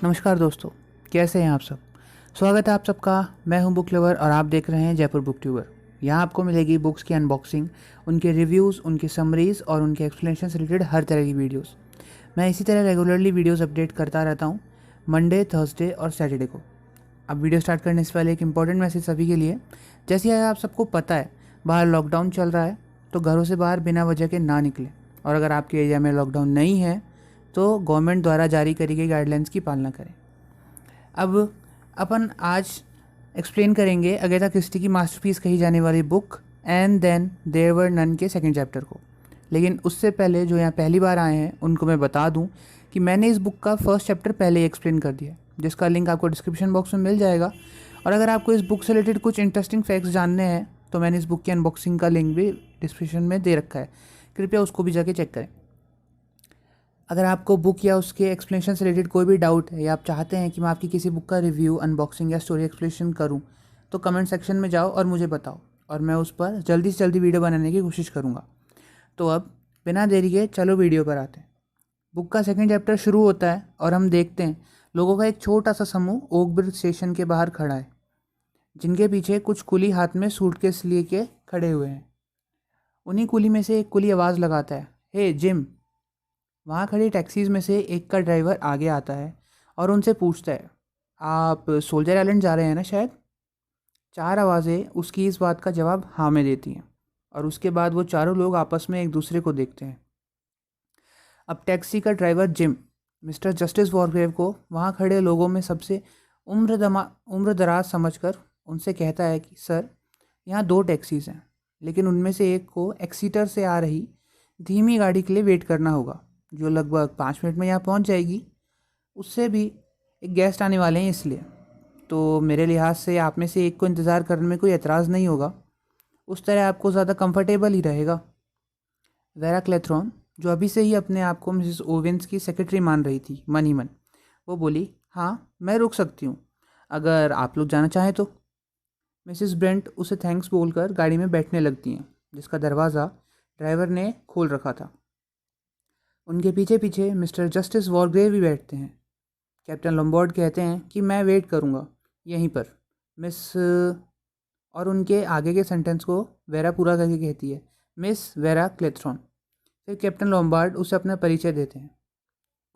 नमस्कार दोस्तों, कैसे हैं आप सब। स्वागत है आप सबका। मैं हूं बुक लवर और आप देख रहे हैं जयपुर बुक ट्यूबर। यहाँ आपको मिलेगी बुक्स की अनबॉक्सिंग, उनके रिव्यूज़, उनकी समरीज़ और उनके एक्सप्लेनेशन से रिलेटेड हर तरह की वीडियोस। मैं इसी तरह रेगुलरली वीडियोस अपडेट करता रहता हूँ मंडे, थर्सडे और सैटरडे को। अब वीडियो स्टार्ट करने से पहले एक इंपॉर्टेंट मैसेज सभी के लिए। जैसे आप सबको पता है, बाहर लॉकडाउन चल रहा है, तो घरों से बाहर बिना वजह के ना निकलें। और अगर आपके एरिया में लॉकडाउन नहीं है तो गवर्नमेंट द्वारा जारी करी गई गाइडलाइंस की पालना करें। अब अपन आज एक्सप्लेन करेंगे अगेथा क्रिस्टी की मास्टरपीस कही जाने वाली book and then there were none के सेकंड चैप्टर को। लेकिन उससे पहले जो यहाँ पहली बार आए हैं उनको मैं बता दूँ कि मैंने इस बुक का फर्स्ट चैप्टर पहले ही एक्सप्लेन कर दिया, जिसका लिंक आपको डिस्क्रिप्शन बॉक्स में मिल जाएगा। और अगर आपको इस बुक से रिलेटेड कुछ इंटरेस्टिंग फैक्ट्स जानने हैं तो मैंने इस बुक की अनबॉक्सिंग का लिंक भी डिस्क्रिप्शन में दे रखा है, कृपया उसको भी जाके चेक करें। अगर आपको बुक या उसके एक्सप्लेनेशन से रिलेटेड कोई भी डाउट है या आप चाहते हैं कि मैं आपकी किसी बुक का रिव्यू, अनबॉक्सिंग या स्टोरी एक्सप्लेनेशन करूं, तो कमेंट सेक्शन में जाओ और मुझे बताओ और मैं उस पर जल्दी से जल्दी वीडियो बनाने की कोशिश करूंगा। तो अब बिना देरी के चलो वीडियो पर आते हैं। बुक का सेकंड चैप्टर शुरू होता है और हम देखते हैं लोगों का एक छोटा सा समूह ओक ब्रिज स्टेशन के बाहर खड़ा है, जिनके पीछे कुछ कुली हाथ में सूटकेस लिए के खड़े हुए हैं। उन्हीं कुली में से एक कुली आवाज़ लगाता है, हे जिम। वहाँ खड़ी टैक्सीज़ में से एक का ड्राइवर आगे आता है और उनसे पूछता है, आप सोल्जर आइलैंड जा रहे हैं ना शायद। चार आवाज़ें उसकी इस बात का जवाब हाँ में देती हैं और उसके बाद वो चारों लोग आपस में एक दूसरे को देखते हैं। अब टैक्सी का ड्राइवर जिम मिस्टर जस्टिस वॉरग्रेव को वहाँ खड़े लोगों में सबसे उम्र दराज समझकर उनसे कहता है कि सर, यहाँ दो टैक्सीज़ हैं, लेकिन उनमें से एक को एक्सीटर से आ रही धीमी गाड़ी के लिए वेट करना होगा, जो लगभग 5 मिनट में यहाँ पहुँच जाएगी। उससे भी एक गेस्ट आने वाले हैं, इसलिए तो मेरे लिहाज से आप में से एक को इंतज़ार करने में कोई एतराज़ नहीं होगा। उस तरह आपको ज़्यादा कंफर्टेबल ही रहेगा। वेरा क्लेथरॉन, जो अभी से ही अपने आप को मिसेस ओवेंस की सेक्रेटरी मान रही थी मन ही मन, वो बोली, हाँ मैं रुक सकती हूँ अगर आप लोग जाना चाहें तो। मिसेस ब्रेंट उसे थैंक्स बोलकर गाड़ी में बैठने लगती हैं, जिसका दरवाज़ा ड्राइवर ने खोल रखा था। उनके पीछे पीछे मिस्टर जस्टिस वॉरग्रेव भी बैठते हैं। कैप्टन लॉम्बार्ड कहते हैं कि मैं वेट करूंगा यहीं पर मिस, और उनके आगे के सेंटेंस को वेरा पूरा करके कहती है, मिस वेरा क्लेथरॉन। फिर कैप्टन लॉम्बार्ड उसे अपना परिचय देते हैं।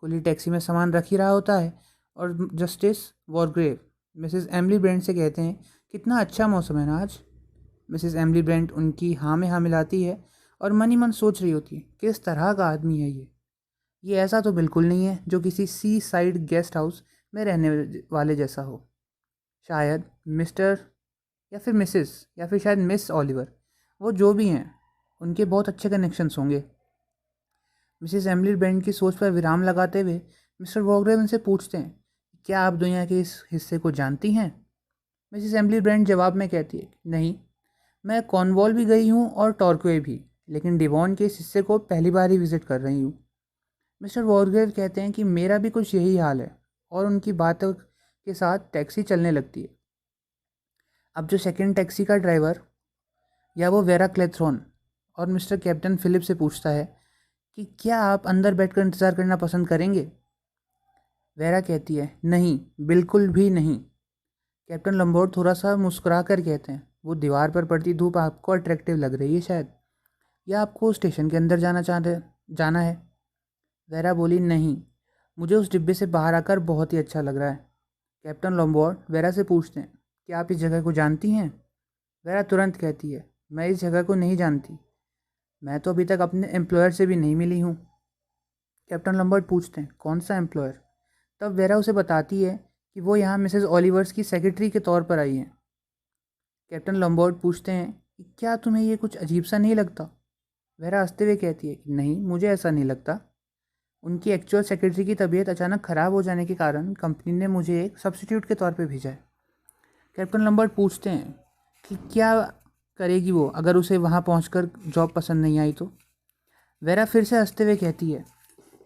कुली टैक्सी में सामान रख ही रहा होता है और जस्टिस वॉरग्रेव मिसेस एमिली ब्रेंट से कहते हैं, कितना अच्छा मौसम है ना आज। मिसेस एमिली ब्रेंट उनकी हाँ में हाँ मिलाती है और मन ही मन सोच रही होती है, किस तरह का आदमी है ये ऐसा तो बिल्कुल नहीं है जो किसी सी साइड गेस्ट हाउस में रहने वाले जैसा हो। शायद मिस्टर या फिर मिसेस या फिर शायद मिस ऑलिवर, वो जो भी हैं, उनके बहुत अच्छे कनेक्शंस होंगे। मिसेस एमिली ब्रेंट की सोच पर विराम लगाते हुए मिस्टर वॉरग्रेव उनसे पूछते हैं, क्या आप दुनिया के इस हिस्से को जानती हैं। मिसेस एमिली ब्रेंट जवाब में कहती है, नहीं, मैं कॉर्नवॉल भी गई हूँ और टॉर्क्वे भी, लेकिन डिवॉन के इस हिस्से को पहली बार ही विज़िट कर रही हूँ। मिस्टर वॉरग्रेव कहते हैं कि मेरा भी कुछ यही हाल है, और उनकी बातों के साथ टैक्सी चलने लगती है। अब जो सेकंड टैक्सी का ड्राइवर या वो वेरा क्लेथरॉन और मिस्टर कैप्टन फिलिप से पूछता है कि क्या आप अंदर बैठकर इंतज़ार करना पसंद करेंगे। वेरा कहती है, नहीं, बिल्कुल भी नहीं। कैप्टन लॉम्बार्ड थोड़ा सा मुस्कुरा कर कहते हैं, वो दीवार पर पड़ती धूप आपको अट्रैक्टिव लग रही है शायद, या आपको स्टेशन के अंदर जाना है। वेरा बोली, नहीं, मुझे उस डिब्बे से बाहर आकर बहुत ही अच्छा लग रहा है। कैप्टन लॉम्बार्ड वेरा से पूछते हैं, क्या आप इस जगह को जानती हैं। वेरा तुरंत कहती है, मैं इस जगह को नहीं जानती, मैं तो अभी तक अपने एम्प्लॉयर से भी नहीं मिली हूँ। कैप्टन लॉम्बार्ड पूछते हैं, कौन सा एम्प्लॉयर। तब वेरा उसे बताती है कि वो यहाँ मिसेस ओलिवर्स की सेक्रेटरी के तौर पर आई हैं। कैप्टन लॉम्बार्ड पूछते हैं कि क्या तुम्हें ये कुछ अजीब सा नहीं लगता। वेरा हंसते हुए कहती है कि नहीं, मुझे ऐसा नहीं लगता। उनकी एक्चुअल सेक्रेटरी की तबीयत अचानक ख़राब हो जाने के कारण कंपनी ने मुझे एक सब्स्टिट्यूट के तौर पे भेजा है। कैप्टन लॉम्बार्ड पूछते हैं कि क्या करेगी वो अगर उसे वहाँ पहुँचकर जॉब पसंद नहीं आई तो। वेरा फिर से हंसते हुए कहती है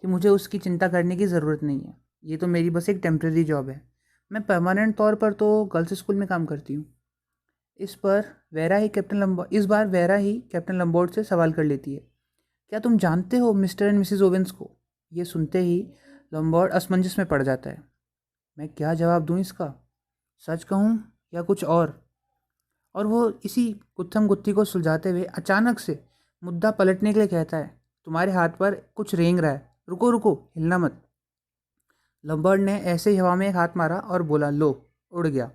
कि मुझे उसकी चिंता करने की ज़रूरत नहीं है, ये तो मेरी बस एक टेम्प्रेरी जॉब है, मैं परमानेंट तौर पर तो गर्ल्स स्कूल में काम करती हूँ। इस बार वेरा ही कैप्टन लॉम्बार्ड से सवाल कर लेती है, क्या तुम जानते हो मिस्टर एंड मिसेस ओवेंस को। ये सुनते ही लॉम्बार्ड असमंजस में पड़ जाता है। मैं क्या जवाब दूं इसका, सच कहूं या कुछ और वो इसी गुत्थम गुत्थी को सुलझाते हुए अचानक से मुद्दा पलटने के लिए कहता है, तुम्हारे हाथ पर कुछ रेंग रहा है, रुको रुको, हिलना मत। लंबर्ड ने ऐसे ही हवा में एक हाथ मारा और बोला, लो, उड़ गया।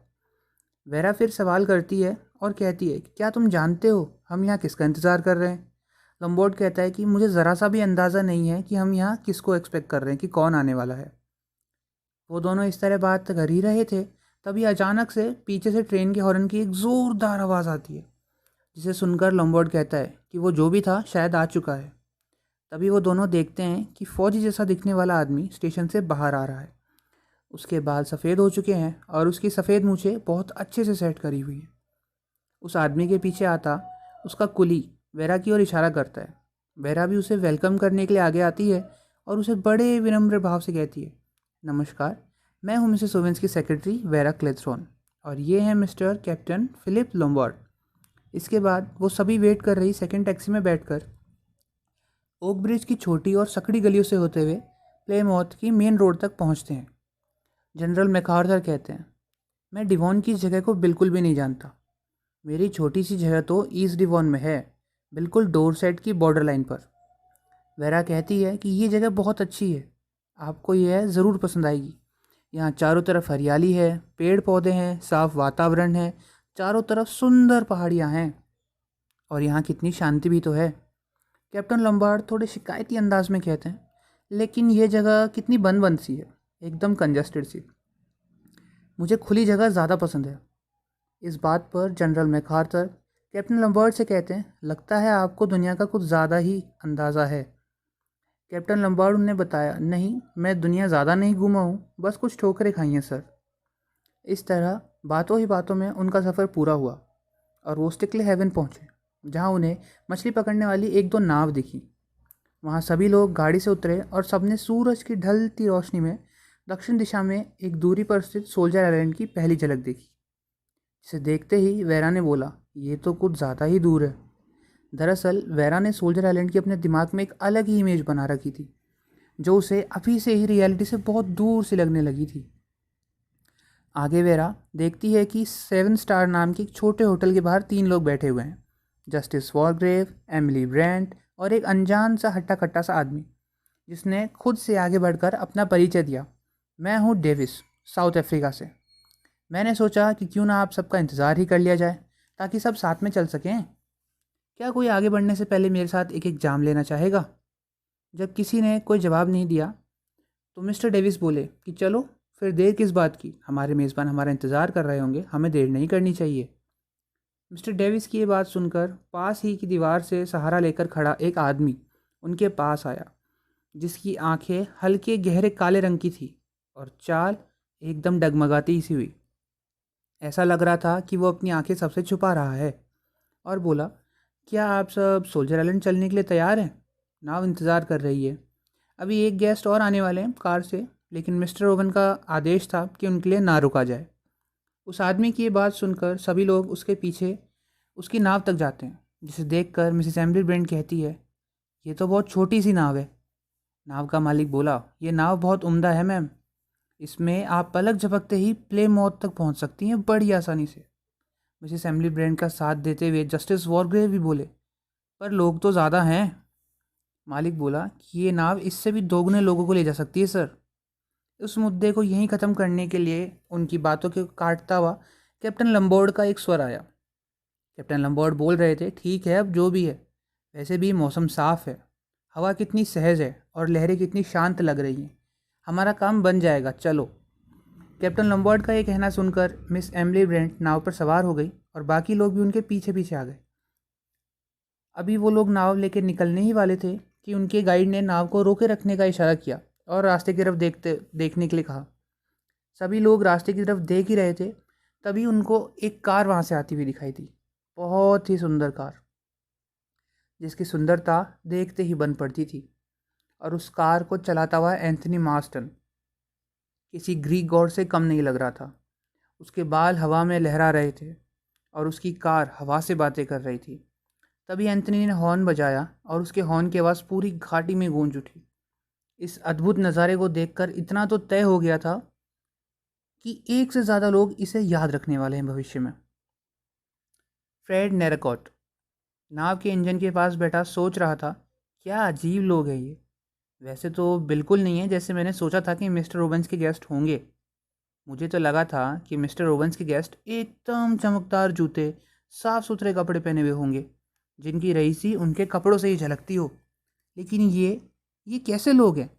वेरा फिर सवाल करती है और कहती है, क्या तुम जानते हो हम यहाँ किसका इंतज़ार कर रहे हैं? लंबर्ड कहता है कि मुझे ज़रा सा भी अंदाज़ा नहीं है कि हम यहाँ किसको एक्सपेक्ट कर रहे हैं, कि कौन आने वाला है। वो दोनों इस तरह बात कर ही रहे थे, तभी अचानक से पीछे से ट्रेन के हॉर्न की एक ज़ोरदार आवाज़ आती है, जिसे सुनकर लंबर्ड कहता है कि वो जो भी था शायद आ चुका है। तभी वो दोनों देखते हैं कि फौजी जैसा दिखने वाला आदमी स्टेशन से बाहर आ रहा है। उसके बाल सफ़ेद हो चुके हैं और उसकी सफ़ेद मूछें बहुत अच्छे से सेट करी हुई है। उस आदमी के पीछे आता उसका कुली वेरा की ओर इशारा करता है। वेरा भी उसे वेलकम करने के लिए आगे आती है और उसे बड़े विनम्र भाव से कहती है, नमस्कार, मैं हूँ मिसेस ओवेंस की सेक्रेटरी वेरा क्लेथ्रॉन और ये हैं मिस्टर कैप्टन फिलिप लॉम्बार्ड। इसके बाद वो सभी वेट कर रही सेकंड टैक्सी में बैठकर ओक ब्रिज की छोटी और सकड़ी गलियों से होते हुए प्लेमाउथ की मेन रोड तक पहुंचते हैं। जनरल मैकार्थर कहते हैं, मैं डिवॉन की इस जगह को बिल्कुल भी नहीं जानता। मेरी छोटी सी जगह तो ईस्ट डिवॉन में है, बिल्कुल डोरसेट की बॉर्डर लाइन पर। वेरा कहती है कि ये जगह बहुत अच्छी है, आपको यह ज़रूर पसंद आएगी। यहाँ चारों तरफ हरियाली है, पेड़ पौधे हैं, साफ वातावरण है, चारों तरफ सुंदर पहाड़ियाँ हैं और यहाँ कितनी शांति भी तो है। कैप्टन लंबार्ड थोड़े शिकायती अंदाज में कहते हैं, लेकिन ये जगह कितनी बंद बंद सी है, एकदम कंजस्टेड सी। मुझे खुली जगह ज़्यादा पसंद है। इस बात पर जनरल मैकार्थर कैप्टन लंबार्ड से कहते हैं, लगता है आपको दुनिया का कुछ ज़्यादा ही अंदाज़ा है। कैप्टन लंबार्ड उन्हें बताया, नहीं, मैं दुनिया ज़्यादा नहीं घूमा हूँ, बस कुछ ठोकरें खाई हैं सर। इस तरह बातों ही बातों में उनका सफ़र पूरा हुआ और वो स्टिकले हेवन पहुँचे, जहाँ उन्हें मछली पकड़ने वाली एक दो नाव दिखी। वहाँ सभी लोग गाड़ी से उतरे और सबने सूरज की ढलती रोशनी में दक्षिण दिशा में एक दूरी पर स्थित सोल्जर आइलैंड की पहली झलक देखी। इसे देखते ही वेरा ने बोला, ये तो कुछ ज़्यादा ही दूर है। दरअसल वेरा ने सोल्जर आइलैंड की अपने दिमाग में एक अलग ही इमेज बना रखी थी, जो उसे अभी से ही रियलिटी से बहुत दूर से लगने लगी थी। आगे वेरा देखती है कि 7 स्टार नाम के एक छोटे होटल के बाहर 3 लोग बैठे हुए हैं, जस्टिस वॉरग्रेव, एमिली ब्रेंट और एक अनजान सा हट्टा कट्टा सा आदमी, जिसने खुद से आगे बढ़कर अपना परिचय दिया। मैं हूँ डेविस, साउथ अफ्रीका से। मैंने सोचा कि क्यों ना आप सबका इंतज़ार ही कर लिया जाए, ताकि सब साथ में चल सकें। क्या कोई आगे बढ़ने से पहले मेरे साथ एक एग्ज़ाम लेना चाहेगा? जब किसी ने कोई जवाब नहीं दिया तो मिस्टर डेविस बोले कि चलो फिर देर किस बात की, हमारे मेज़बान हमारा इंतज़ार कर रहे होंगे, हमें देर नहीं करनी चाहिए। मिस्टर डेविस की ये बात सुनकर पास ही की दीवार से सहारा लेकर खड़ा एक आदमी उनके पास आया, जिसकी आंखें हल्के गहरे काले रंग की थी और चाल एकदम डगमगाती सी हुई। ऐसा लग रहा था कि वो अपनी आंखें सबसे छुपा रहा है और बोला, क्या आप सब सोल्जर आइलैंड चलने के लिए तैयार हैं? नाव इंतज़ार कर रही है। अभी एक गेस्ट और आने वाले हैं कार से, लेकिन मिस्टर ओवन का आदेश था कि उनके लिए ना रुका जाए। उस आदमी की ये बात सुनकर सभी लोग उसके पीछे उसकी नाव तक जाते हैं, जिसे देखकर मिसेस एम्बरी ब्रेंट कहती है, ये तो बहुत छोटी सी नाव है। नाव का मालिक बोला, ये नाव बहुत उम्दा है मैम, इसमें आप पलक झपकते ही प्लेमाउथ तक पहुंच सकती हैं बड़ी आसानी से। मिसेस एम्बरी ब्रेंट का साथ देते हुए जस्टिस वॉरग्रेव भी बोले, पर लोग तो ज़्यादा हैं। मालिक बोला कि ये नाव इससे भी दोगुने लोगों को ले जा सकती है सर। उस मुद्दे को यहीं ख़त्म करने के लिए उनकी बातों को काटता हुआ कैप्टन लंबोर्ड का एक स्वर आया। कैप्टन लंबोर्ड बोल रहे थे, ठीक है, अब जो भी है, वैसे भी मौसम साफ़ है, हवा कितनी सहज है और लहरें कितनी शांत लग रही हैं, हमारा काम बन जाएगा, चलो। कैप्टन लंबोर्ड का ये कहना सुनकर मिस एमिली ब्रेंट नाव पर सवार हो गई और बाकी लोग भी उनके पीछे पीछे आ गए। अभी वो लोग नाव लेकर निकलने ही वाले थे कि उनके गाइड ने नाव को रोके रखने का इशारा किया और रास्ते की तरफ देखने के लिए कहा। सभी लोग रास्ते की तरफ देख ही रहे थे, तभी उनको एक कार वहाँ से आती हुई दिखाई दी। बहुत ही सुंदर कार, जिसकी सुंदरता देखते ही बन पड़ती थी। और उस कार को चलाता हुआ एंथनी मार्स्टन किसी ग्रीक गॉड से कम नहीं लग रहा था। उसके बाल हवा में लहरा रहे थे और उसकी कार हवा से बातें कर रही थी। तभी एंथनी ने हॉर्न बजाया और उसके हॉर्न की आवाज़ पूरी घाटी में गूंज उठी। इस अद्भुत नज़ारे को देखकर इतना तो तय हो गया था कि एक से ज़्यादा लोग इसे याद रखने वाले हैं भविष्य में। फ्रेड नेराकॉट नाव के इंजन के पास बैठा सोच रहा था, क्या अजीब लोग हैं ये। वैसे तो बिल्कुल नहीं है जैसे मैंने सोचा था कि मिस्टर ओवेंस के गेस्ट होंगे। मुझे तो लगा था कि मिस्टर ओवेंस के गेस्ट एकदम चमकदार जूते, साफ सुथरे कपड़े पहने हुए होंगे, जिनकी रईसी उनके कपड़ों से ही झलकती हो। लेकिन ये कैसे लोग हैं?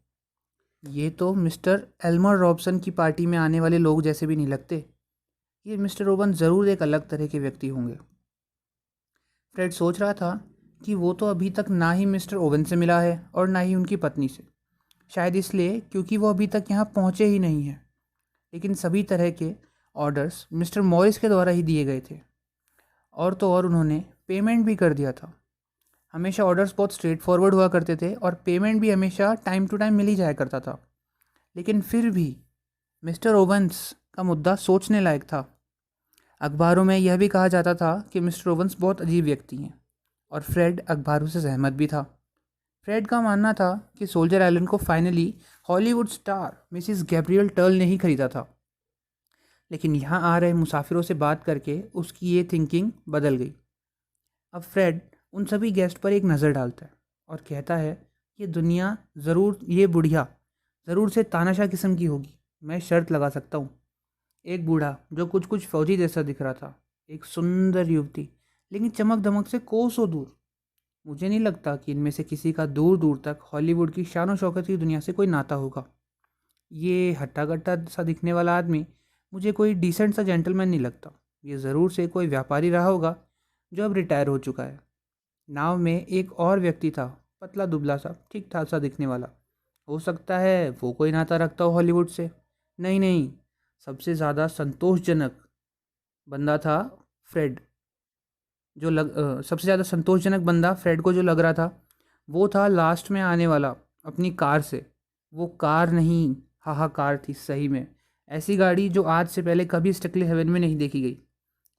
ये तो मिस्टर एल्मर रॉबसन की पार्टी में आने वाले लोग जैसे भी नहीं लगते। ये मिस्टर ओवन ज़रूर एक अलग तरह के व्यक्ति होंगे। फ्रेड सोच रहा था कि वो तो अभी तक ना ही मिस्टर ओवन से मिला है और ना ही उनकी पत्नी से, शायद इसलिए क्योंकि वो अभी तक यहाँ पहुँचे ही नहीं हैं। लेकिन सभी तरह के ऑर्डर्स मिस्टर मॉरिस के द्वारा ही दिए गए थे, और तो और उन्होंने पेमेंट भी कर दिया था। हमेशा ऑर्डर्स बहुत स्ट्रेट फॉरवर्ड हुआ करते थे और पेमेंट भी हमेशा टाइम टू टाइम मिल ही जाया करता था। लेकिन फिर भी मिस्टर ओवंस का मुद्दा सोचने लायक था। अखबारों में यह भी कहा जाता था कि मिस्टर ओवंस बहुत अजीब व्यक्ति हैं, और फ्रेड अखबारों से सहमत भी था। फ्रेड का मानना था कि सोल्जर आइलैंड को finally Hollywood star Mrs Gabriel Turl ने ही खरीदा था। लेकिन यहाँ आ रहे मुसाफिरों से बात करके उसकी ये थिंकिंग बदल गई। अब फ्रेड उन सभी गेस्ट पर एक नज़र डालता है और कहता है, ये दुनिया ज़रूर, ये बुढ़िया ज़रूर से तानाशाह किस्म की होगी। मैं शर्त लगा सकता हूँ। एक बूढ़ा जो कुछ कुछ फौजी जैसा दिख रहा था, एक सुंदर युवती लेकिन चमक धमक से कोसों दूर। मुझे नहीं लगता कि इनमें से किसी का दूर दूर तक हॉलीवुड की शान शौकत की दुनिया से कोई नाता होगा। ये हट्टा कट्टा सा दिखने वाला आदमी मुझे कोई डिसेंट सा जेंटलमैन नहीं लगता। ये ज़रूर से कोई व्यापारी रहा होगा जो अब रिटायर हो चुका है। नाव में एक और व्यक्ति था, पतला दुबला सा, ठीक ठाक सा दिखने वाला। हो सकता है वो कोई नाता रखता हो हॉलीवुड से। नहीं नहीं, सबसे ज़्यादा संतोषजनक बंदा था फ्रेड सबसे ज़्यादा संतोषजनक बंदा फ्रेड को जो लग रहा था, वो था लास्ट में आने वाला अपनी कार से। वो कार नहीं, हाहाकार थी सही में। ऐसी गाड़ी जो आज से पहले कभी स्टिकली हेवन में नहीं देखी गई।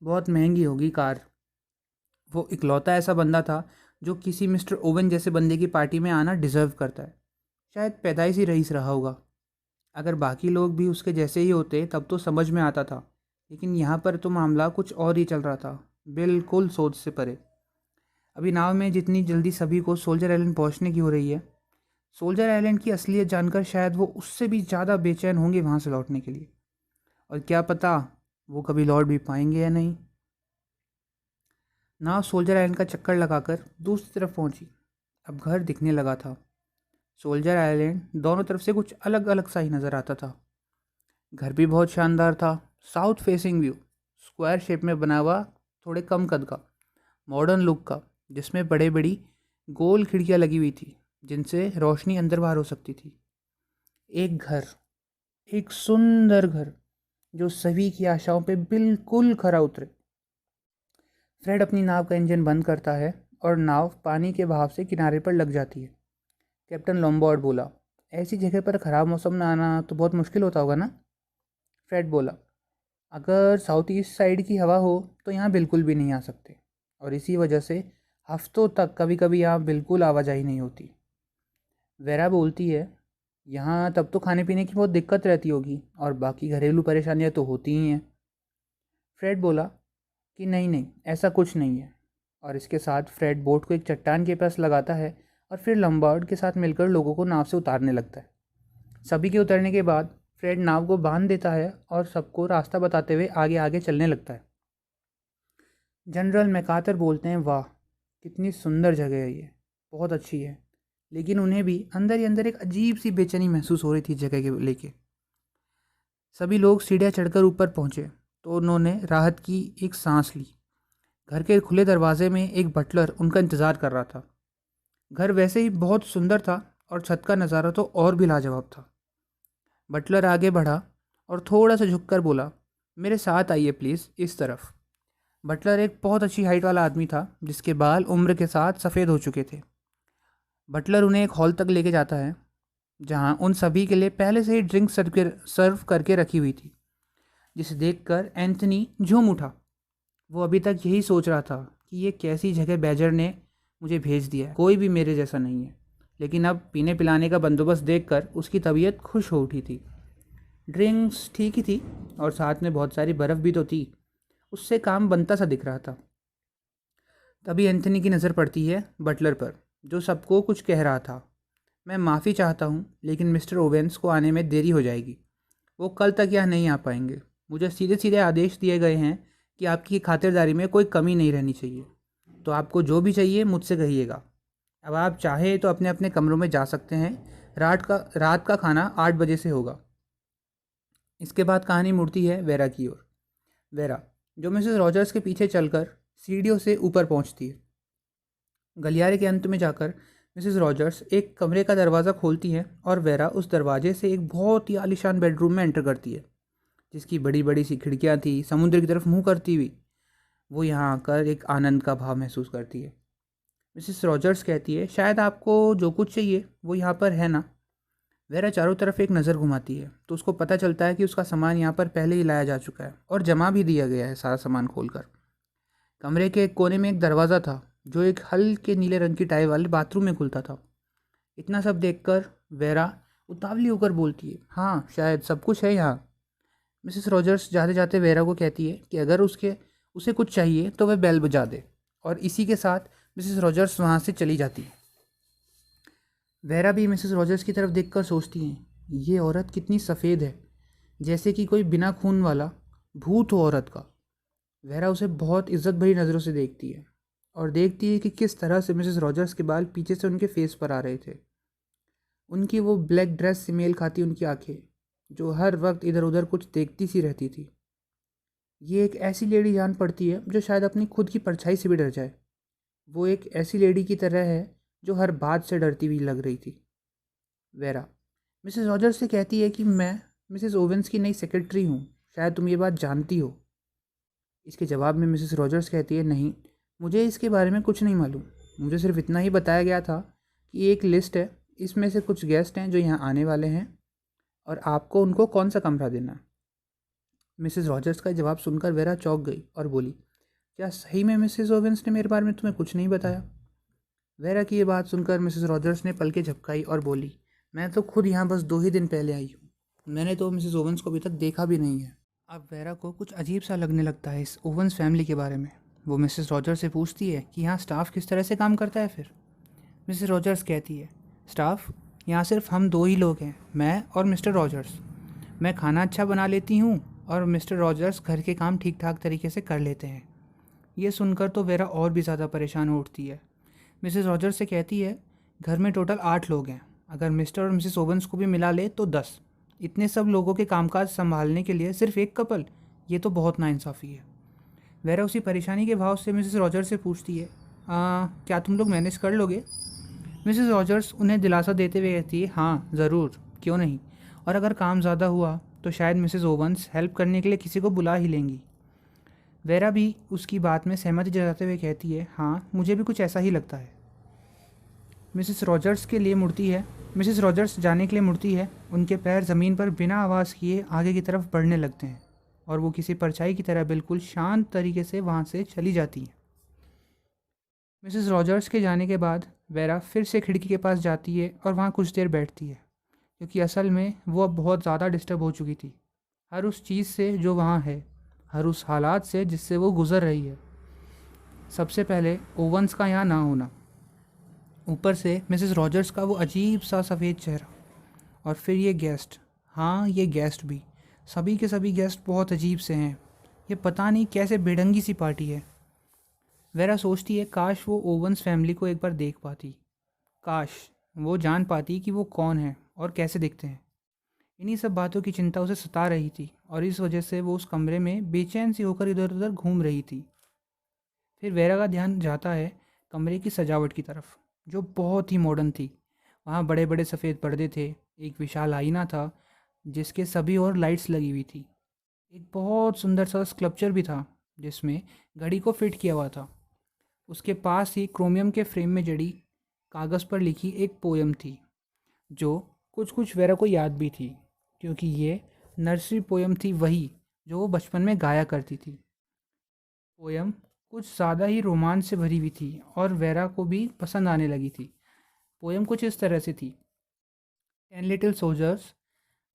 बहुत महंगी होगी कार। वो इकलौता ऐसा बंदा था जो किसी मिस्टर ओवन जैसे बंदे की पार्टी में आना डिज़र्व करता है। शायद पैदाइश ही रईस रहा होगा। अगर बाकी लोग भी उसके जैसे ही होते तब तो समझ में आता था, लेकिन यहाँ पर तो मामला कुछ और ही चल रहा था, बिल्कुल सोच से परे। अभी नाव में जितनी जल्दी सभी को सोल्जर आइलैंड पहुँचने की हो रही है, सोल्जर आइलैंड की असलियत जानकर शायद वो उससे भी ज़्यादा बेचैन होंगे वहाँ से लौटने के लिए। और क्या पता वो कभी लौट भी पाएंगे या नहीं। नाव सोल्जर आइलैंड का चक्कर लगाकर दूसरी तरफ पहुंची। अब घर दिखने लगा था। सोल्जर आइलैंड दोनों तरफ से कुछ अलग अलग सा ही नज़र आता था। घर भी बहुत शानदार था, south facing view, square shape में बना हुआ, थोड़े कम कद का, मॉडर्न लुक का, जिसमें बड़े बड़ी गोल खिड़कियाँ लगी हुई थी जिनसे रोशनी अंदर बाहर हो सकती थी। एक घर, एक सुंदर घर जो सभी की आशाओं पे बिल्कुल खरा उतरे। फ्रेड अपनी नाव का इंजन बंद करता है और नाव पानी के बहाव से किनारे पर लग जाती है। कैप्टन लॉम्बार्ड बोला, ऐसी जगह पर ख़राब मौसम में आना तो बहुत मुश्किल होता होगा ना? फ्रेड बोला, अगर साउथ ईस्ट साइड की हवा हो तो यहाँ बिल्कुल भी नहीं आ सकते, और इसी वजह से हफ्तों तक कभी कभी यहाँ बिल्कुल आवाजाही नहीं होती। वेरा बोलती है, यहाँ तब तो खाने पीने की बहुत दिक्कत रहती होगी और बाकी घरेलू परेशानियाँ तो होती ही हैं। फ्रेड बोला कि नहीं नहीं, ऐसा कुछ नहीं है। और इसके साथ फ्रेड बोट को एक चट्टान के पास लगाता है और फिर लंबार्ड के साथ मिलकर लोगों को नाव से उतारने लगता है। सभी के उतरने के बाद फ्रेड नाव को बांध देता है और सबको रास्ता बताते हुए आगे आगे चलने लगता है। जनरल मैकार्थर बोलते हैं, वाह कितनी सुंदर जगह है ये, बहुत अच्छी है। लेकिन उन्हें भी अंदर ही अंदर एक अजीब सी बेचैनी महसूस हो रही थी जगह के लेके। सभी लोग सीढ़ियाँ चढ़कर ऊपर पहुँचे तो उन्होंने राहत की एक सांस ली। घर के खुले दरवाजे में एक बटलर उनका इंतज़ार कर रहा था। घर वैसे ही बहुत सुंदर था और छत का नज़ारा तो और भी लाजवाब था। बटलर आगे बढ़ा और थोड़ा सा झुककर बोला, मेरे साथ आइए प्लीज़, इस तरफ। बटलर एक बहुत अच्छी हाइट वाला आदमी था जिसके बाल उम्र के साथ सफ़ेद हो चुके थे। बटलर उन्हें एक हॉल तक लेके जाता है जहां उन सभी के लिए पहले से ही ड्रिंक सर्व करके रखी हुई थी, जिसे देखकर एंथनी झूम उठा। वो अभी तक यही सोच रहा था कि ये कैसी जगह बैजर ने मुझे भेज दिया है, कोई भी मेरे जैसा नहीं है। लेकिन अब पीने पिलाने का बंदोबस्त देखकर उसकी तबीयत खुश हो उठी थी। ड्रिंक्स ठीक ही थी, और साथ में बहुत सारी बर्फ़ भी तो थी। उससे काम बनता सा दिख रहा था। तभी एंथनी की नज़र पड़ती है बटलर पर, जो सबको कुछ कह रहा था। मैं माफ़ी चाहता हूँ, लेकिन मिस्टर ओवेंस को आने में देरी हो जाएगी। वो कल तक यहाँ नहीं आ पाएंगे। मुझे सीधे सीधे आदेश दिए गए हैं कि आपकी खातिरदारी में कोई कमी नहीं रहनी चाहिए। तो आपको जो भी चाहिए मुझसे कहिएगा। अब आप चाहे तो अपने अपने कमरों में जा सकते हैं। रात का खाना 8 बजे से होगा। इसके बाद कहानी मुड़ती है वेरा की ओर। वेरा, जो मिसेस रॉजर्स के पीछे चलकर सीढ़ियों से ऊपर पहुंचती है। गलियारे के अंत में जाकर मिसेस रॉजर्स एक कमरे का दरवाज़ा खोलती हैं और वेरा उस दरवाजे से एक बहुत ही आलीशान बेडरूम में एंटर करती है, जिसकी बड़ी बड़ी सी खिड़कियाँ थी, समुद्र की तरफ मुंह करती हुई। वो यहाँ आकर एक आनंद का भाव महसूस करती है। मिसेस रॉजर्स कहती है, शायद आपको जो कुछ चाहिए वो यहाँ पर है ना। वेरा चारों तरफ एक नज़र घुमाती है तो उसको पता चलता है कि उसका सामान यहाँ पर पहले ही लाया जा चुका है और जमा भी दिया गया है सारा सामान खोलकर। कमरे के एक कोने में एक दरवाज़ा था जो एक हल्के नीले रंग की टाई वाले बाथरूम में खुलता था। इतना सब देखकर वेरा उतावली होकर बोलती है, हाँ शायद सब कुछ है यहाँ। मिसेस रॉजर्स जाते जाते वेरा को कहती है कि अगर उसे कुछ चाहिए तो वह बेल बजा दे, और इसी के साथ मिसेस रॉजर्स वहाँ से चली जाती है। वेरा भी मिसेस रॉजर्स की तरफ देखकर सोचती हैं, ये औरत कितनी सफ़ेद है, जैसे कि कोई बिना खून वाला भूत हो औरत का। वेरा उसे बहुत इज्जत भरी नज़रों से देखती है और देखती है कि किस तरह से मिसेस रॉजर्स के बाल पीछे से उनके फेस पर आ रहे थे। उनकी वो ब्लैक ड्रेस से मेल खाती उनकी आंखें, जो हर वक्त इधर उधर कुछ देखती सी रहती थी। ये एक ऐसी लेडी जान पड़ती है जो शायद अपनी खुद की परछाई से भी डर जाए। वो एक ऐसी लेडी की तरह है जो हर बात से डरती हुई लग रही थी। वेरा मिसेस रॉजर्स से कहती है कि मैं मिसेस ओवेंस की नई सेक्रेटरी हूँ, शायद तुम ये बात जानती हो। इसके जवाब में मिसेस रॉजर्स कहती है, नहीं, मुझे इसके बारे में कुछ नहीं मालूम। मुझे सिर्फ इतना ही बताया गया था कि एक लिस्ट है, इसमें से कुछ गेस्ट हैं जो यहाँ आने वाले हैं और आपको उनको कौन सा कमरा देना है। मिसेस रॉजर्स का जवाब सुनकर वेरा चौंक गई और बोली, क्या सही में मिसेस ओवेंस ने मेरे बारे में तुम्हें कुछ नहीं बताया? वेरा की ये बात सुनकर मिसेस रॉजर्स ने पलकें झपकाई और बोली, मैं तो खुद यहाँ बस 2 ही दिन पहले आई हूँ। मैंने तो मिसेस ओवेंस को अभी तक देखा भी नहीं है। अब वेरा को कुछ अजीब सा लगने लगता है इस ओवेंस फैमिली के बारे में। वो मिसेस रॉजर्स से पूछती है कि यहाँ स्टाफ किस तरह से काम करता है फिर। मिसेस रॉजर्स कहती है, स्टाफ यहाँ सिर्फ हम 2 ही लोग हैं, मैं और मिस्टर रॉजर्स। मैं खाना अच्छा बना लेती हूँ और मिस्टर रॉजर्स घर के काम ठीक ठाक तरीके से कर लेते हैं। ये सुनकर तो वेरा और भी ज़्यादा परेशान हो उठती है। मिसेस रॉजर्स से कहती है, घर में टोटल 8 लोग हैं, अगर मिस्टर और मिसेस ओवेंस को भी मिला ले तो 10। इतने सब लोगों के कामकाज संभालने के लिए सिर्फ एक कपल, ये तो बहुत नाइंसाफ़ी है। वेरा उसी परेशानी के भाव से मिसेस रॉजर्स से पूछती है, क्या तुम लोग मैनेज कर लोगे? मिसेस रॉजर्स उन्हें दिलासा देते हुए कहती है, हाँ ज़रूर, क्यों नहीं, और अगर काम ज़्यादा हुआ तो शायद मिसेस ओवेंस हेल्प करने के लिए किसी को बुला ही लेंगी। वेरा भी उसकी बात में सहमति जताते हुए कहती है, हाँ मुझे भी कुछ ऐसा ही लगता है। मिसेस रॉजर्स जाने के लिए मुड़ती है। उनके पैर ज़मीन पर बिना आवाज़ किए आगे की तरफ बढ़ने लगते हैं और वो किसी परछाई की तरह बिल्कुल शांत तरीके से वहाँ से चली जाती हैं। मिसेस रॉजर्स के जाने के बाद वेरा फिर से खिड़की के पास जाती है और वहाँ कुछ देर बैठती है, क्योंकि असल में वो अब बहुत ज़्यादा डिस्टर्ब हो चुकी थी, हर उस चीज़ से जो वहाँ है, हर उस हालात से जिससे वो गुज़र रही है। सबसे पहले ओवेंस का यहाँ ना होना, ऊपर से मिसेस रॉजर्स का वो अजीब सा सफ़ेद चेहरा, और फिर ये गेस्ट। हाँ ये गेस्ट भी, सभी के सभी गेस्ट बहुत अजीब से हैं। ये पता नहीं कैसे बेढंगी सी पार्टी है। वेरा सोचती है, काश वो ओवेंस फैमिली को एक बार देख पाती, काश वो जान पाती कि वो कौन है और कैसे दिखते हैं। इन्हीं सब बातों की चिंता उसे सता रही थी और इस वजह से वो उस कमरे में बेचैन सी होकर इधर उधर घूम रही थी। फिर वेरा का ध्यान जाता है कमरे की सजावट की तरफ, जो बहुत ही मॉडर्न थी। वहाँ बड़े बड़े सफ़ेद पर्दे थे, एक विशाल आईना था जिसके सभी ओर लाइट्स लगी हुई थी। एक बहुत सुंदर सा स्कल्पचर भी था जिसमें घड़ी को फिट किया हुआ था। उसके पास ही क्रोमियम के फ्रेम में जड़ी कागज़ पर लिखी एक पोयम थी, जो कुछ कुछ वेरा को याद भी थी, क्योंकि ये नर्सरी पोयम थी, वही जो वो बचपन में गाया करती थी। पोयम कुछ ज़्यादा ही रोमांच से भरी हुई थी और वेरा को भी पसंद आने लगी थी। पोयम कुछ इस तरह से थी, 10 little soldiers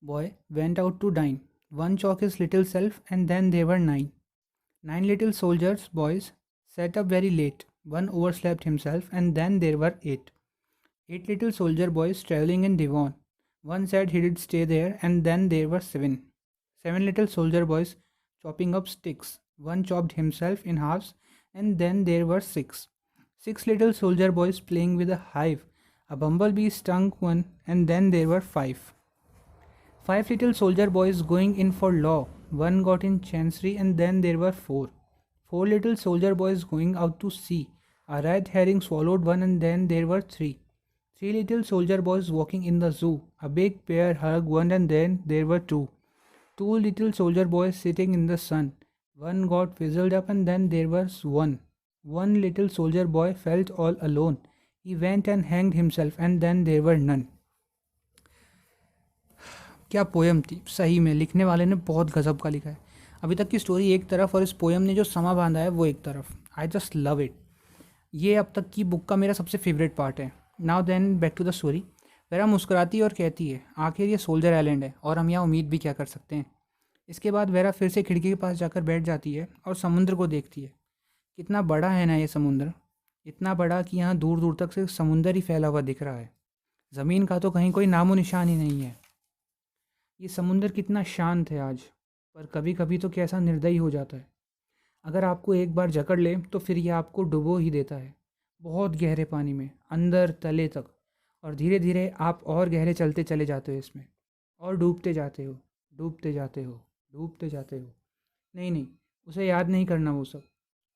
boy went out to dine. One chalk his little self, and then there were 9. 9 little soldiers, boys, sat up very late. One overslept himself, and then there were 8. 8 little soldier boys traveling in Devon. One said he did stay there, and then there were 7. 7 little soldier boys chopping up sticks. One chopped himself in halves, and then there were 6. 6 little soldier boys playing with a hive. A bumblebee stung one, and then there were 5. 5 little soldier boys going in for law. One got in chancery, and then there were 4. 4 little soldier boys going out to sea. A red herring swallowed one, and then there were 3. 3 little soldier boys walking in the zoo. A big bear hugged one, and then there were 2. 2 little soldier boys sitting in the sun. One got fizzled up, and then there was 1. 1 little soldier boy felt all alone. He went and hanged himself, and then there were none. क्या poem थी, सही में लिखने वाले ने बहुत गजब का लिखा है। अभी तक की स्टोरी एक तरफ और इस पोयम ने जो समा बांधा है वो एक तरफ। I just love it. ये अब तक की बुक का मेरा सबसे फेवरेट पार्ट है। Now then back to the story. Vera मुस्कुराती है और कहती है, आखिर ये सोल्जर आइलैंड है और हम यहाँ उम्मीद भी क्या कर सकते हैं। इसके बाद वेरा फिर से खिड़की के पास जाकर बैठ जाती है और समुद्र को देखती है। कितना बड़ा है ना ये समुद्र, इतना बड़ा कि यहाँ दूर दूर तक सिर्फ समुंदर ही फैला हुआ दिख रहा है। ज़मीन का तो कहीं कोई नामो निशान ही नहीं है। ये समुंदर कितना शांत है आज, पर कभी कभी तो कैसा निर्दयी हो जाता है। अगर आपको एक बार जकड़ ले तो फिर ये आपको डुबो ही देता है, बहुत गहरे पानी में, अंदर तले तक। और धीरे धीरे आप और गहरे चलते चले जाते हो इसमें, और डूबते जाते हो, डूबते जाते हो, डूबते जाते हो। नहीं नहीं, उसे याद नहीं करना वो सब,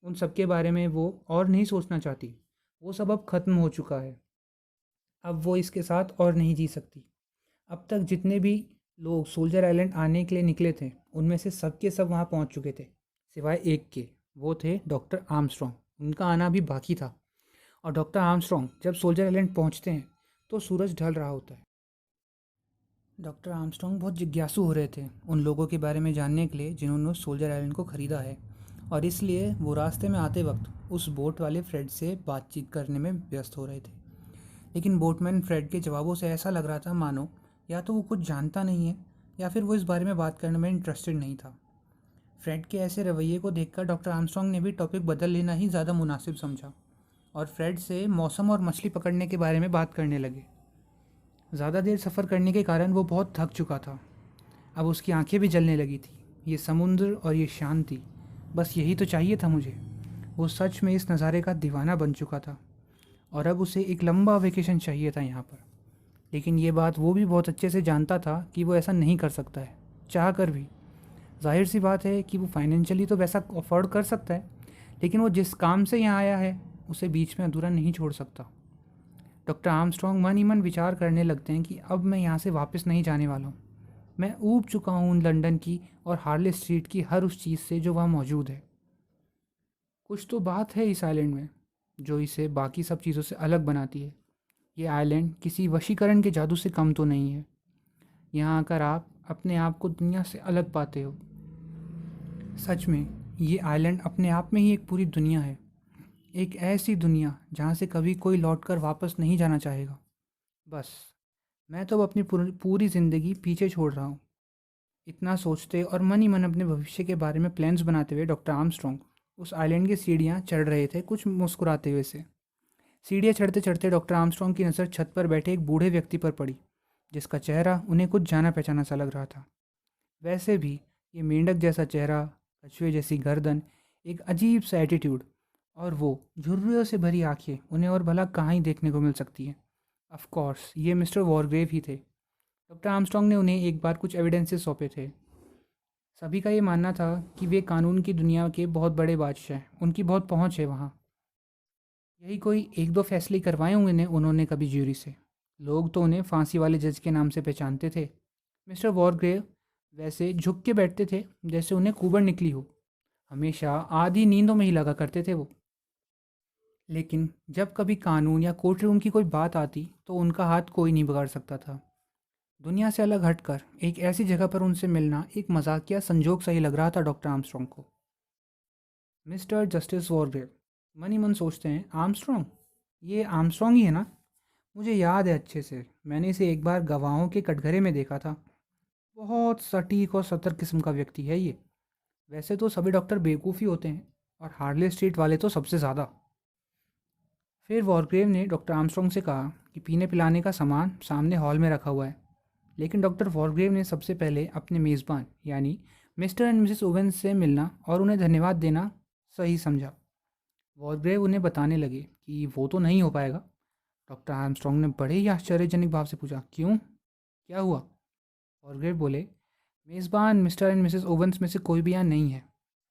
उन सब के बारे में वो और नहीं सोचना चाहती। वो सब अब ख़त्म हो चुका है। अब वो इसके साथ और नहीं जी सकती। अब तक जितने भी लोग सोल्जर आइलैंड आने के लिए निकले थे, उनमें से सब के सब वहाँ पहुँच चुके थे, सिवाय एक के। वो थे डॉक्टर आर्मस्ट्रॉन्ग। उनका आना भी बाकी था। और डॉक्टर आर्मस्ट्रॉन्ग जब सोल्जर आइलैंड पहुँचते हैं तो सूरज ढल रहा होता है। डॉक्टर आर्मस्ट्रॉन्ग बहुत जिज्ञासु हो रहे थे उन लोगों के बारे में जानने के लिए जिन्होंने सोल्जर आइलैंड को ख़रीदा है, और इसलिए वो रास्ते में आते वक्त उस बोट वाले फ्रेड से बातचीत करने में व्यस्त हो रहे थे। लेकिन बोटमैन फ्रेड के जवाबों से ऐसा लग रहा था मानो या तो वो कुछ जानता नहीं है या फिर वो इस बारे में बात करने में इंटरेस्टेड नहीं था। फ्रेड के ऐसे रवैये को देखकर डॉक्टर आर्मस्ट्रॉन्ग ने भी टॉपिक बदल लेना ही ज़्यादा मुनासिब समझा और फ्रेड से मौसम और मछली पकड़ने के बारे में बात करने लगे। ज़्यादा देर सफ़र करने के कारण वो बहुत थक चुका था। अब उसकी आंखें भी जलने लगी थी। ये समुद्र और ये शांति, बस यही तो चाहिए था मुझे। वो सच में इस नज़ारे का दीवाना बन चुका था और अब उसे एक लंबा वेकेशन चाहिए था यहाँ पर। लेकिन ये बात वो भी बहुत अच्छे से जानता था कि वो ऐसा नहीं कर सकता है, चाह कर भी। जाहिर सी बात है कि वो फाइनेंशियली तो वैसा अफोर्ड कर सकता है, लेकिन वो जिस काम से यहाँ आया है उसे बीच में अधूरा नहीं छोड़ सकता। डॉक्टर आर्मस्ट्रॉन्ग मन ही मन विचार करने लगते हैं कि अब मैं यहाँ से वापस नहीं जाने वाला हूँ। मैं ऊब चुका हूँ लंदन की और हार्ले स्ट्रीट की हर उस चीज़ से जो वहाँ मौजूद है। कुछ तो बात है इस आइलैंड में जो इसे बाकी सब चीज़ों से अलग बनाती है। ये आइलैंड किसी वशीकरण के जादू से कम तो नहीं है। यहाँ आकर आप अपने आप को दुनिया से अलग पाते हो। सच में ये आइलैंड अपने आप में ही एक पूरी दुनिया है, एक ऐसी दुनिया जहाँ से कभी कोई लौटकर वापस नहीं जाना चाहेगा। बस मैं तो अब अपनी पूरी ज़िंदगी पीछे छोड़ रहा हूँ। इतना सोचते और मन ही मन अपने भविष्य के बारे में प्लान्स बनाते हुए डॉक्टर आर्मस्ट्रॉन्ग उस आइलैंड की सीढ़ियाँ चढ़ रहे थे, कुछ मुस्कुराते हुए से। सीढ़ियाँ चढ़ते चढ़ते डॉक्टर आर्मस्ट्रॉन्ग की नज़र छत पर बैठे एक बूढ़े व्यक्ति पर पड़ी, जिसका चेहरा उन्हें कुछ जाना पहचाना सा लग रहा था। वैसे भी ये मेंढक जैसा चेहरा, कछुए जैसी गर्दन, एक अजीब सा एटीट्यूड और वो झुर्रियों से भरी आंखें उन्हें और भला कहाँ ही देखने को मिल सकती हैं। ऑफ कोर्स ये मिस्टर वॉरग्रेव ही थे। डॉक्टर आर्मस्ट्रॉन्ग ने उन्हें एक बार कुछ एविडेंसेस सौंपे थे। सभी का ये मानना था कि वे कानून की दुनिया के बहुत बड़े बादशाह हैं, उनकी बहुत पहुंच है वहाँ। यही कोई एक दो फैसले करवाए हुए ने उन्होंने कभी ज्यूरी से। लोग तो उन्हें फांसी वाले जज के नाम से पहचानते थे। मिस्टर वॉरग्रेव वैसे झुक के बैठते थे जैसे उन्हें कुबड़ निकली हो। हमेशा आधी नींदों में ही लगा करते थे वो। लेकिन जब कभी कानून या कोर्ट रूम की कोई बात आती तो उनका हाथ कोई नहीं बिगाड़ सकता था। दुनिया से अलग हटकर एक ऐसी जगह पर उनसे मिलना एक मजाकिया संजोग सा ही लग रहा था डॉक्टर आर्मस्ट्रॉन्ग को। मिस्टर जस्टिस वॉरग्रेव मन ही मन सोचते हैं, आर्मस्ट्रॉन्ग, ये आर्मस्ट्रॉन्ग ही है ना? मुझे याद है अच्छे से, मैंने इसे एक बार गवाहों के कटघरे में देखा था। बहुत सटीक और सतर्क किस्म का व्यक्ति है ये। वैसे तो सभी डॉक्टर बेवकूफ़ ही होते हैं और हार्ले स्ट्रीट वाले तो सबसे ज़्यादा। फिर वॉरग्रेव ने डॉक्टर आर्मस्ट्रॉन्ग से कहा कि पीने पिलाने का सामान सामने हॉल में रखा हुआ है। लेकिन डॉक्टर वॉरग्रेव ने सबसे पहले अपने मेज़बान यानी मिस्टर एंड मिसेस ओवेंस से मिलना और उन्हें धन्यवाद देना सही समझा। वॉरग्रेव उन्हें बताने लगे कि वो तो नहीं हो पाएगा। डॉक्टर आर्मस्ट्रॉन्ग ने बड़े ही आश्चर्यजनक भाव से पूछा, क्यों, क्या हुआ? वॉरग्रेव बोले, मेज़बान मिस्टर एंड मिसेस ओवेंस में से कोई भी यहाँ नहीं है।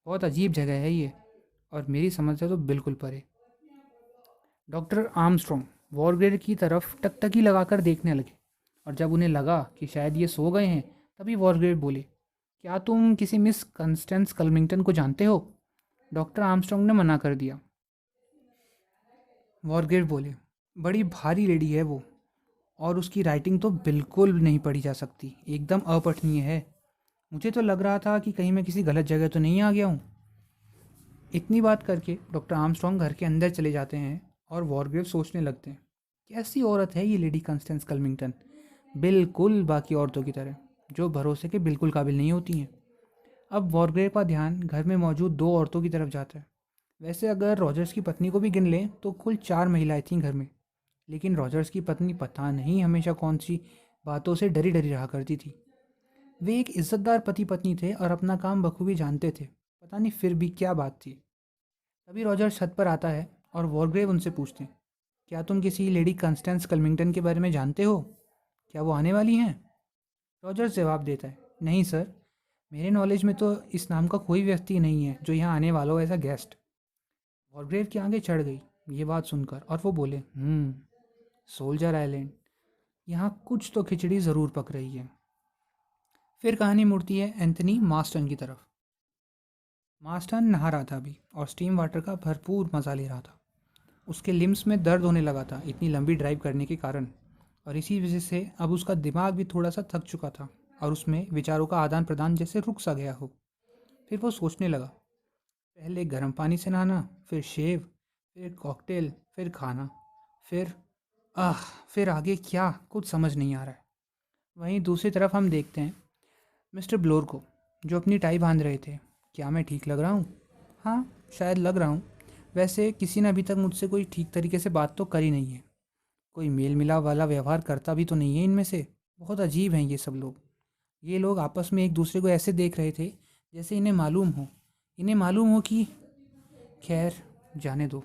बहुत अजीब जगह है ये, और मेरी समझ से तो बिल्कुल परे। डॉक्टर आर्मस्ट्रॉन्ग वॉरग्रेव की तरफ टकटकी लगाकर देखने लगे, और जब उन्हें लगा कि शायद ये सो गए हैं, तभी वॉरग्रेव बोले, क्या तुम किसी मिस कंस्टेंस कल्मिंगटन को जानते हो? डॉक्टर आर्मस्ट्रॉन्ग ने मना कर दिया। वॉरग्रेव बोले, बड़ी भारी लेडी है वो, और उसकी राइटिंग तो बिल्कुल नहीं पढ़ी जा सकती, एकदम अपठनीय है। मुझे तो लग रहा था कि कहीं मैं किसी गलत जगह तो नहीं आ गया हूँ। इतनी बात करके डॉक्टर आर्मस्ट्रॉन्ग घर के अंदर चले जाते हैं और वॉरग्रेव सोचने लगते हैं, कैसी औरत है ये लेडी कंस्टेंस कल्मिंगटन, बिल्कुल बाकी औरतों की तरह, जो भरोसे के बिल्कुल काबिल नहीं होती हैं। अब वॉरग्रेव का ध्यान घर में मौजूद दो औरतों की तरफ जाता है। वैसे अगर रॉजर्स की पत्नी को भी गिन लें तो कुल 4 महिलाएं थीं घर में। लेकिन रॉजर्स की पत्नी पता नहीं हमेशा कौन सी बातों से डरी डरी रहा करती थी। वे एक इज्जतदार पति पत्नी थे और अपना काम बखूबी जानते थे, पता नहीं फिर भी क्या बात थी। तभी रॉजर छत पर आता है और वॉरग्रेव उनसे पूछते हैं, क्या तुम किसी लेडी कंस्टेंस कल्मिंगटन के बारे में जानते हो? क्या वो आने वाली हैं? रॉजर्स जवाब देता है, नहीं सर, मेरे नॉलेज में तो इस नाम का कोई व्यक्ति नहीं है जो यहाँ आने वाला हो एज अ गेस्ट। वॉरग्रेव की आंखें चढ़ गई ये बात सुनकर, और वो बोले, सोल्जर आइलैंड, यहाँ कुछ तो खिचड़ी ज़रूर पक रही है। फिर कहानी मुड़ती है एंथनी मास्टन की तरफ। मास्टन नहा रहा था अभी और स्टीम वाटर का भरपूर मज़ा ले रहा था। उसके लिम्स में दर्द होने लगा था इतनी लंबी ड्राइव करने के कारण, और इसी वजह से अब उसका दिमाग भी थोड़ा सा थक चुका था और उसमें विचारों का आदान प्रदान जैसे रुक सा गया हो। फिर वो सोचने लगा, पहले गर्म पानी से नहाना, फिर शेव, फिर कॉकटेल, फिर खाना, फिर आह, फिर आगे क्या, कुछ समझ नहीं आ रहा है। वहीं दूसरी तरफ हम देखते हैं मिस्टर ब्लोर को, जो अपनी टाई बांध रहे थे। क्या मैं ठीक लग रहा हूँ? हाँ, शायद लग रहा हूँ। वैसे किसी ने अभी तक मुझसे कोई ठीक तरीके से बात तो करी नहीं है, कोई मेल मिलाप वाला व्यवहार करता भी तो नहीं है इनमें से। बहुत अजीब हैं ये सब लोग। ये लोग आपस में एक दूसरे को ऐसे देख रहे थे जैसे इन्हें मालूम हो कि, खैर, जाने दो।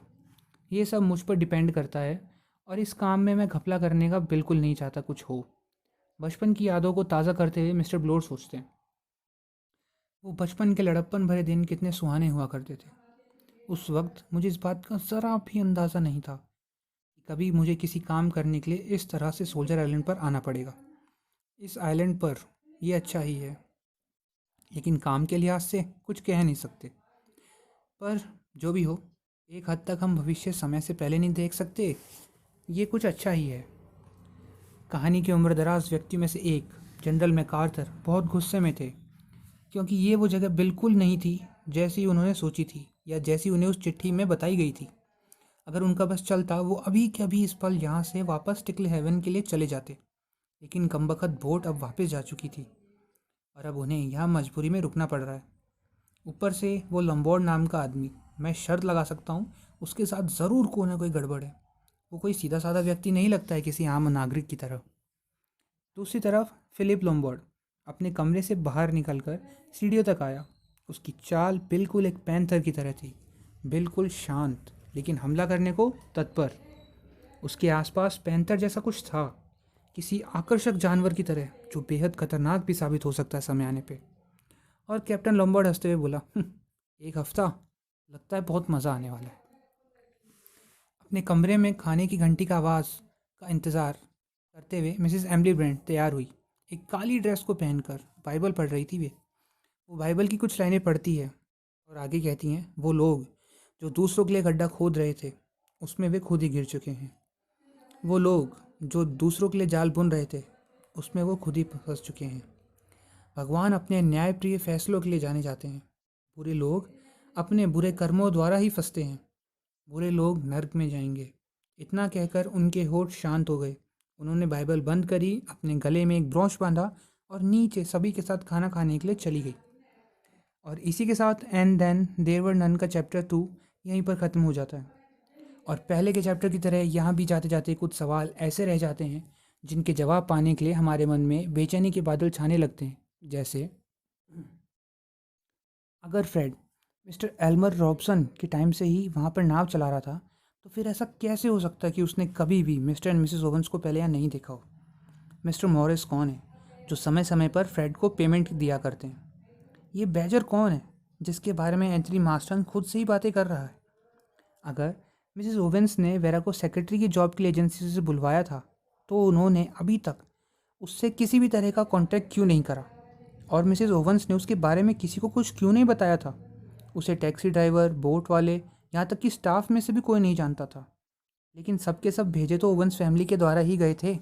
ये सब मुझ पर डिपेंड करता है, और इस काम में मैं घपला करने का बिल्कुल नहीं चाहता कुछ हो। बचपन की यादों को ताज़ा करते हुए मिस्टर ब्लोर सोचते हैं, वो बचपन के लड़प्पन भरे दिन कितने सुहाने हुआ करते थे। उस वक्त मुझे इस बात का ज़रा भी अंदाज़ा नहीं था कि कभी मुझे किसी काम करने के लिए इस तरह से सोल्जर आइलैंड पर आना पड़ेगा। इस आइलैंड पर ये अच्छा ही है, लेकिन काम के लिहाज से कुछ कह नहीं सकते। पर जो भी हो, एक हद तक हम भविष्य समय से पहले नहीं देख सकते, ये कुछ अच्छा ही है। कहानी के उम्रदराज व्यक्तियों में से एक, जनरल मैकार्थर, बहुत गुस्से में थे, क्योंकि ये वो जगह बिल्कुल नहीं थी जैसी उन्होंने सोची थी या जैसी उन्हें उस चिट्ठी में बताई गई थी। अगर उनका बस चलता, वो अभी के अभी इस पल यहाँ से वापस टिकल हेवन के लिए चले जाते। लेकिन कमबख्त बोट अब वापस जा चुकी थी, और अब उन्हें यहाँ मजबूरी में रुकना पड़ रहा है। ऊपर से वो लंबोर्ड नाम का आदमी, मैं शर्त लगा सकता हूँ उसके साथ ज़रूर कोई ना कोई गड़बड़ है। वो कोई सीधा साधा व्यक्ति नहीं लगता है किसी आम नागरिक की तरह। दूसरी तरफ फिलिप लॉम्बोर्ड अपने कमरे से बाहर निकलकर सीढ़ियों तक आया। उसकी चाल बिल्कुल एक पैंथर की तरह थी, बिल्कुल शांत लेकिन हमला करने को तत्पर। उसके आसपास पैंथर जैसा कुछ था, किसी आकर्षक जानवर की तरह जो बेहद खतरनाक भी साबित हो सकता है समय आने पे। और कैप्टन लॉम्बर्ड हंसते हुए बोला, एक हफ्ता, लगता है बहुत मज़ा आने वाला है। अपने कमरे में खाने की घंटी का आवाज़ का इंतज़ार करते हुए मिसेस एम्बली ब्रेंट तैयार हुई। एक काली ड्रेस को पहनकर बाइबल पढ़ रही थी वो बाइबल की कुछ लाइनें पढ़ती है और आगे कहती हैं, वो लोग जो दूसरों के लिए गड्ढा खोद रहे थे उसमें वे खुद ही गिर चुके हैं। वो लोग जो दूसरों के लिए जाल बुन रहे थे उसमें वो खुद ही फंस चुके हैं। भगवान अपने न्यायप्रिय फैसलों के लिए जाने जाते हैं। बुरे लोग अपने बुरे कर्मों द्वारा ही फंसते हैं। बुरे लोग नर्क में जाएंगे। इतना कहकर उनके होठ शांत हो गए। उन्होंने बाइबल बंद करी, अपने गले में एक ब्रोच बांधा और नीचे सभी के साथ खाना खाने के लिए चली गई। और इसी के साथ and then there were none का चैप्टर 2 यहीं पर ख़त्म हो जाता है। और पहले के चैप्टर की तरह यहाँ भी जाते जाते कुछ सवाल ऐसे रह जाते हैं जिनके जवाब पाने के लिए हमारे मन में बेचैनी के बादल छाने लगते हैं। जैसे अगर फ्रेड मिस्टर एल्मर रॉबसन के टाइम से ही वहाँ पर नाव चला रहा था तो फिर ऐसा कैसे हो सकता है कि उसने कभी भी मिस्टर एंड मिसेस ओवेंस को पहले यहाँ नहीं देखा हो। मिस्टर मॉरिस कौन है जो समय समय पर फ्रेड को पेमेंट दिया करते हैं। ये बैजर कौन है जिसके बारे में एंथनी मास्टन खुद से ही बातें कर रहा है। अगर मिसेस ओवेंस ने वेरा को सेक्रेटरी की जॉब के लिए एजेंसी से बुलवाया था तो उन्होंने अभी तक उससे किसी भी तरह का कॉन्टैक्ट क्यों नहीं करा, और मिसेस ओवेंस ने उसके बारे में किसी को कुछ क्यों नहीं बताया था। उसे टैक्सी ड्राइवर, बोट वाले, यहाँ तक कि स्टाफ में से भी कोई नहीं जानता था। लेकिन सबके सब भेजे तो ओवेंस फैमिली के द्वारा ही गए थे।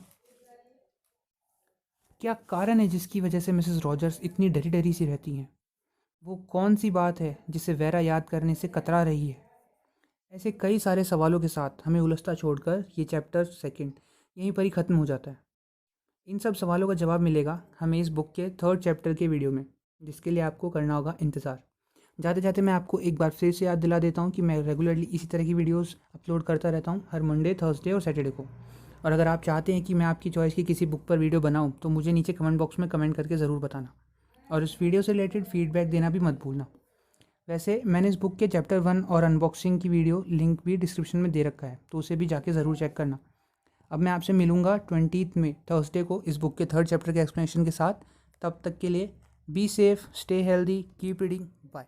क्या कारण है जिसकी वजह से मिसेस रॉजर्स इतनी डरी डरी सी रहती हैं? वो कौन सी बात है जिसे वेरा याद करने से कतरा रही है? ऐसे कई सारे सवालों के साथ हमें उलझता छोड़कर ये चैप्टर सेकंड यहीं पर ही ख़त्म हो जाता है। इन सब सवालों का जवाब मिलेगा हमें इस बुक के थर्ड चैप्टर के वीडियो में, जिसके लिए आपको करना होगा इंतज़ार। जाते जाते मैं आपको एक बार फिर से याद दिला देता हूँ कि मैं रेगुलरली इसी तरह की वीडियोस अपलोड करता रहता हूँ हर मंडे, थर्सडे और सैटरडे को। और अगर आप चाहते हैं कि मैं आपकी चॉइस की किसी बुक पर वीडियो बनाऊँ तो मुझे नीचे कमेंट बॉक्स में कमेंट करके ज़रूर बताना, और इस वीडियो से रिलेटेड फीडबैक देना भी मत भूलना। वैसे मैंने इस बुक के चैप्टर 1 और अनबॉक्सिंग की वीडियो लिंक भी डिस्क्रिप्शन में दे रखा है, तो उसे भी जाके ज़रूर चेक करना। अब मैं आपसे मिलूँगा 20 में थर्सडे को इस बुक के थर्ड चैप्टर के एक्सप्लेनेशन के साथ। तब तक के लिए be safe, stay healthy, keep reading, bye.